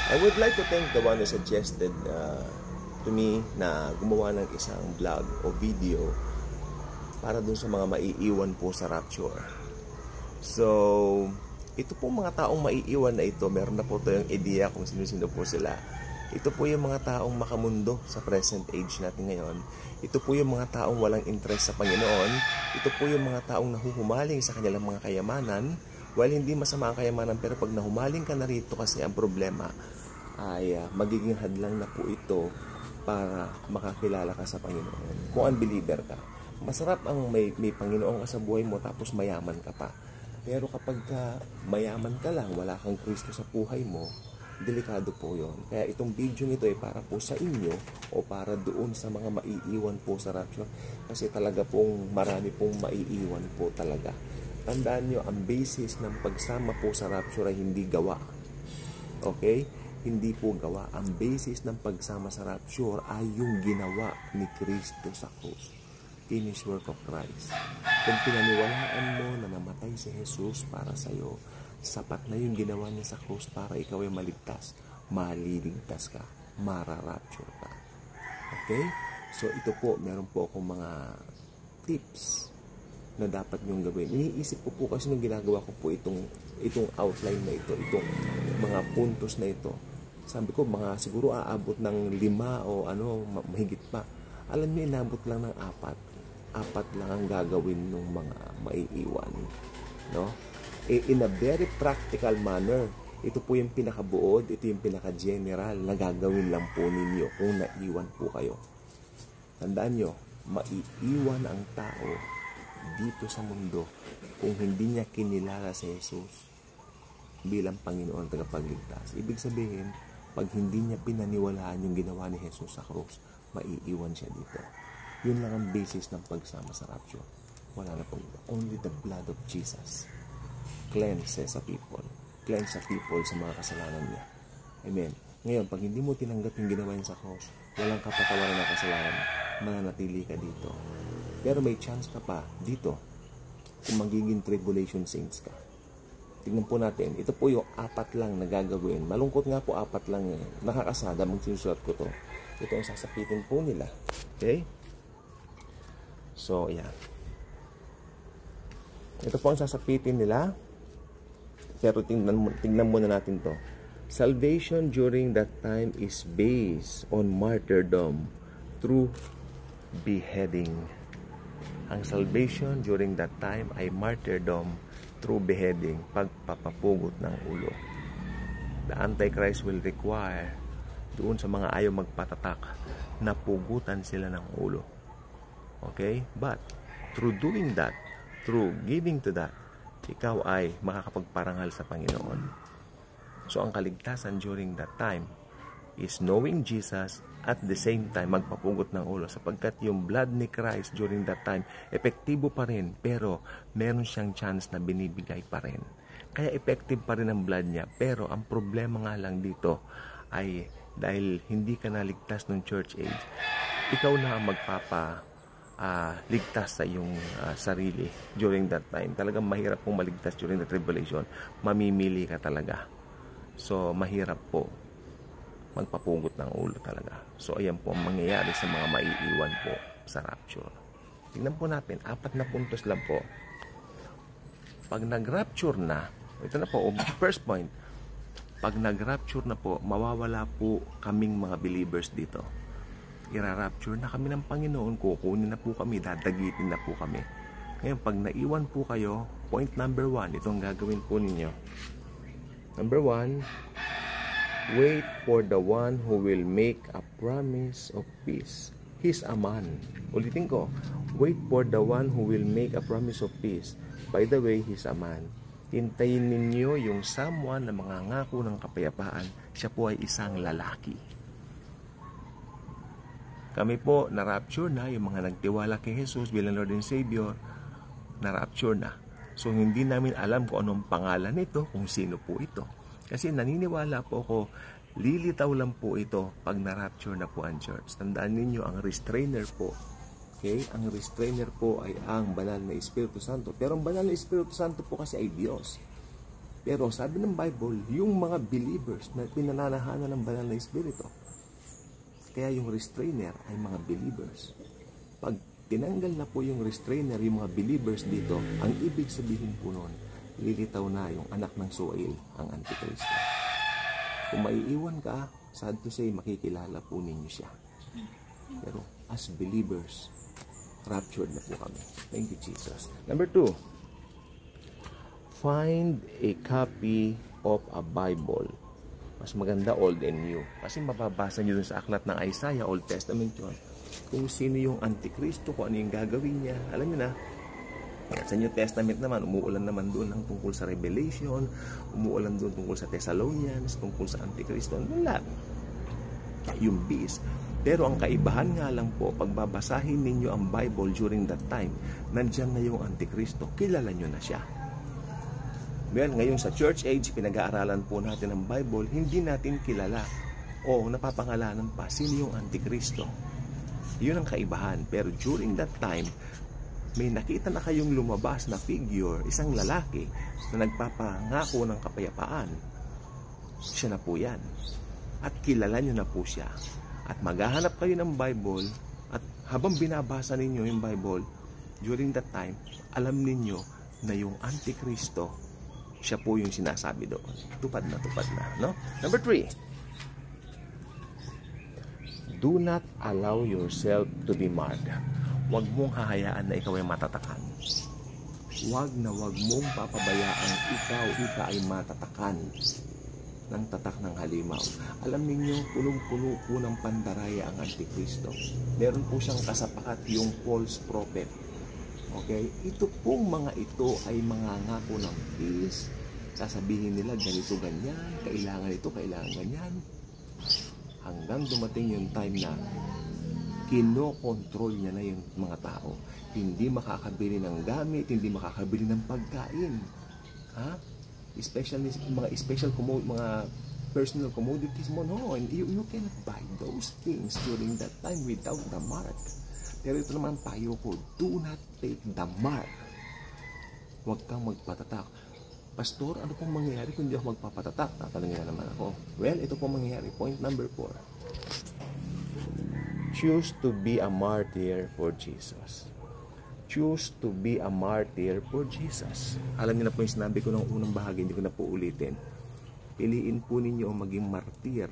I would like to thank the one who suggested to me na gumawa ng isang vlog o video para dun sa mga maiiwan po sa rapture. So, ito po mga taong maiiwan na ito, meron na po tayong idea kung sino-sino po sila. Ito po yung mga taong makamundo sa present age natin ngayon. Ito po yung mga taong walang interest sa Panginoon. Ito po yung mga taong nahuhumaling sa kanilang mga kayamanan. Well, hindi masama ang kayamanan, pero pag nahumaling ka na rito kasi ang problema ay magiging hadlang na po ito para makakilala ka sa Panginoon. Kung unbeliever ka, masarap ang may Panginoon ka sa buhay mo tapos mayaman ka pa. Pero kapag mayaman ka lang, wala kang Kristo sa buhay mo, delikado po yon. Kaya itong video nito ay para po sa inyo o para doon sa mga maiiwan po sa rapture. Kasi talaga pong marami pong maiiwan po talaga. Tandaan nyo, ang basis ng pagsama po sa rapture ay hindi gawa. Okay? Hindi po gawa. Ang basis ng pagsama sa rapture ay yung ginawa ni Kristo sa krus. Finished work of Christ. Kung pinaniwalaan mo na namatay si Jesus para sa iyo, sapat na yung ginawa niya sa krus para ikaw ay maligtas. Maliligtas ka. Mararapture ka. Okay? So ito po, meron po akong mga tips na dapat niyong gawin. Iniisip ko po kasi nung ginagawa ko po itong outline na ito, itong mga puntos na ito. Sabi ko, mga siguro aabot ng 5 o mahigit pa. Alam niyo, inabot lang ng 4. 4 lang ang gagawin ng mga maiiwan. No? In a very practical manner, ito po yung pinakabuod, ito yung pinaka-general na gagawin lang po ninyo kung naiwan po kayo. Tandaan nyo, maiiwan ang tao dito sa mundo kung hindi niya kinilala si Jesus bilang Panginoon tagapagligtas. Ibig sabihin, pag hindi niya pinaniwalaan yung ginawa ni Jesus sa krus, maiiwan siya dito. Yun lang ang basis ng pagsama sa rapture. Wala na pong iba. Only the blood of Jesus cleanses a people. Cleanse a people sa mga kasalanan niya. Amen. Ngayon, pag hindi mo tinanggap yung ginawa niya sa krus, walang kapatawaran ng kasalanan, mananatili ka dito. Pero may chance ka pa dito kung magiging tribulation saints ka. Tignan po natin. Ito po yung 4 lang na gagawin. Malungkot nga po 4 lang. Nakakasada mong sinusulat ko to. Ito ang sasapitin po nila. Okay? So, yan. Ito po ang sasapitin nila. Pero tingnan muna natin to. Salvation during that time is based on martyrdom through beheading. Ang salvation during that time ay martyrdom through beheading, pagpapapugot ng ulo. The Antichrist will require doon sa mga ayaw magpatatak na pugutan sila ng ulo. Okay? But through doing that, through giving to that, ikaw ay makakapagparangal sa Panginoon. So ang kaligtasan during that time is knowing Jesus at the same time magpapugot ng ulo, sapagkat yung blood ni Christ during that time epektibo pa rin, pero meron siyang chance na binibigay pa rin. Kaya effective pa rin ang blood niya, pero ang problema nga lang dito ay dahil hindi ka naligtas ng church age, ikaw na ang ligtas sa iyong sarili during that time. Talagang mahirap pong maligtas during the tribulation. Mamimili ka talaga. So mahirap po magpapugot ng ulo talaga. So ayan po ang mangyayari sa mga maiiwan po sa rapture. Tingnan po natin, 4 na puntos lang po. Pag nag-rapture na, ito na po, first point, pag nag-rapture na po, mawawala po kaming mga believers dito. Ira-rapture na kami ng Panginoon, kukunin na po kami, dadagitin na po kami. Ngayon, pag naiwan po kayo, point number 1, itong gagawin po ninyo. Number 1, wait for the one who will make a promise of peace. He's a man. Ulitin ko, wait for the one who will make a promise of peace. By the way, he's a man. Hintayin ninyo yung someone na mangangako ng kapayapaan. Siya po ay isang lalaki. Kami po, na-rapture na, yung mga nagtiwala kay Jesus bilang Lord and Savior, na-rapture na. So, hindi namin alam kung anong pangalan nito, kung sino po ito. Kasi naniniwala po ako, lilitaw lang po ito pag na-rapture na po ang church. Tandaan ninyo, ang restrainer po, okay? Ang restrainer po ay ang banal na Espiritu Santo. Pero ang banal na Espiritu Santo po kasi ay Diyos. Pero sabi ng Bible, yung mga believers na pinananahanan ng banal na Espiritu, kaya yung restrainer ay mga believers. Pag tinanggal na po yung restrainer, yung mga believers dito, ang ibig sabihin po nun, lilitaw na yung anak ng Suail, ang Antikristo. Kung maiiwan ka, sad to say, makikilala po ninyo siya. Pero as believers, raptured na po kami. Thank you, Jesus. Number 2, find a copy of a Bible. Mas maganda Old and New. Kasi mababasa nyo dun sa aklat ng Isaiah, Old Testament yun, kung sino yung Antikristo, kung ano yung gagawin niya. Alam nyo na, sa New Testament naman, umuulan naman doon ng tungkol sa Revelation, umuulan doon tungkol sa Thessalonians, tungkol sa Antikristo, wala. Yung beast. Pero ang kaibahan nga lang po, pag babasahin ninyo ang Bible during that time, nandyan na yung Antikristo, kilala nyo na siya. Well, ngayon sa church age, pinag-aaralan po natin ang Bible, hindi natin kilala o napapangalanan pa sino yung Antikristo. Yun ang kaibahan. Pero during that time, may nakita na kayong lumabas na figure, isang lalaki na nagpapangako ng kapayapaan. Siya na po yan. At kilala nyo na po siya. At maghahanap kayo ng Bible, at habang binabasa ninyo yung Bible, during that time, alam ninyo na yung Antikristo, siya po yung sinasabi doon. Tupad na, no? Number 3, do not allow yourself to be marked. Huwag mong hahayaan na ikaw ay matatakan. Huwag na huwag mong papabayaan ikaw ay matatakan ng tatak ng halimaw. Alam niyo, punong-puno po ng pandaraya ang Antikristo. Meron po siyang kasapakat yung false prophet. Okay? Ito pong mga ito ay mga ngako ng peace. Sasabihin nila, ganito, ganyan, kailangan ito, kailangan ganyan. Hanggang dumating yung time na kinokontrol niya na yung mga tao. Hindi makakabili ng gamit, hindi makakabili ng pagkain. Ha? Especially mga mga personal commodities mo, no, and you can buy those things during that time without the mark. Pero ito naman payo ko, do not take the mark. Huwag kang magpatatak. Pastor, ano pong mangyayari kung hindi ako magpapatatak? Tatanungin na naman ako. Well, ito pong mangyayari. Point number 4. Choose to be a martyr for Jesus. Choose to be a martyr for Jesus. Alam niyo na po yung sinabi ko ng unang bahagi, hindi ko na po ulitin. Piliin po ninyo ang maging martyr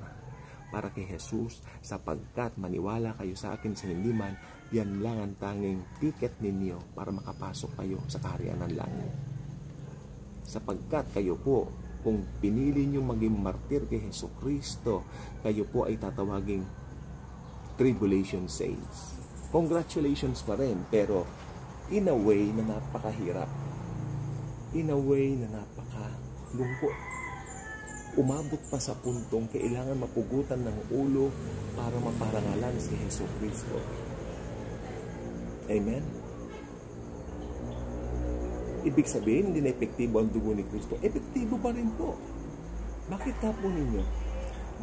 para kay Jesus, sapagkat maniwala kayo sa akin sa hindi man, yan lang ang tanging ticket ninyo para makapasok kayo sa kaharian ng langit. Sapagkat kayo po, kung pinili nyo maging martyr kay Jesucristo, kayo po ay tatawaging tribulation saints. Congratulations pa rin, pero in a way na napakahirap. In a way na napakalungkot. Umabot pa sa puntong kailangan mapugutan ng ulo para maparangalan si Jesucristo. Amen? Ibig sabihin, hindi na epektibo ang dugo ni Kristo. Epektibo pa rin po. Bakit ka po ninyo?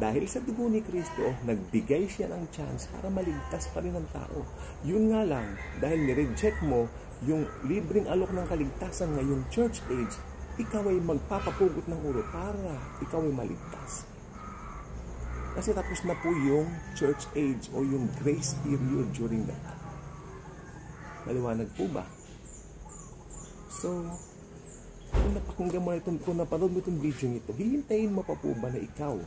Dahil sa dugo ni Kristo, nagbigay siya ng chance para maligtas pa rin ang tao. Yun nga lang, dahil nireject mo yung libreng alok ng kaligtasan ngayong church age, ikaw ay magpapapugot ng ulo para ikaw ay maligtas. Kasi tapos na po yung church age o yung grace period during that time. Maliwanag po ba? So, kung napakinggan mo kung napanood mo itong video nito, hihintayin mo pa po ba na ikaw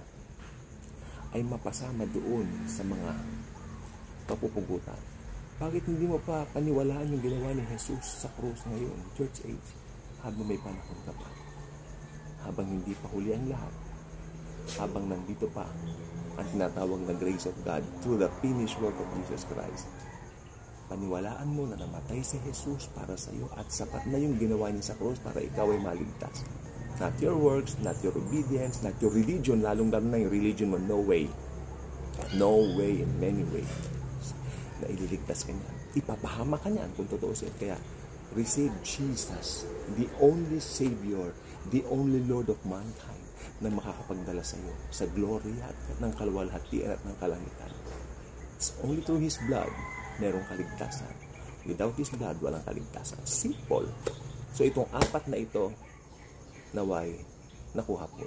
ay mapasama doon sa mga kapupugutan? Bakit hindi mo pa paniwalaan yung ginawa ni Jesus sa krus ngayon, church age, habang may panahon ka pa? Habang hindi pa huli ang lahat, habang nandito pa ang tinatawag na grace of God through the finished work of Jesus Christ. Paniwalaan mo na namatay si Jesus para sa iyo at sapat na yung ginawa niya sa krus para ikaw ay maligtas. Not your works, not your obedience, not your religion, lalong-lalo na yung religion mo, no way. No way in many ways na ililigtas ka niyan. Ipapahama ka niyan kung totoo siya. Kaya, receive Jesus, the only Savior, the only Lord of mankind, na makakapagdala sa iyo sa glory at ng kaluwalhatian at ng kalangitan. It's only through His blood merong kaligtasan. Without His blood, walang kaligtasan. Simple. So, itong apat na ito, naway, nakuha po.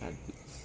God bless.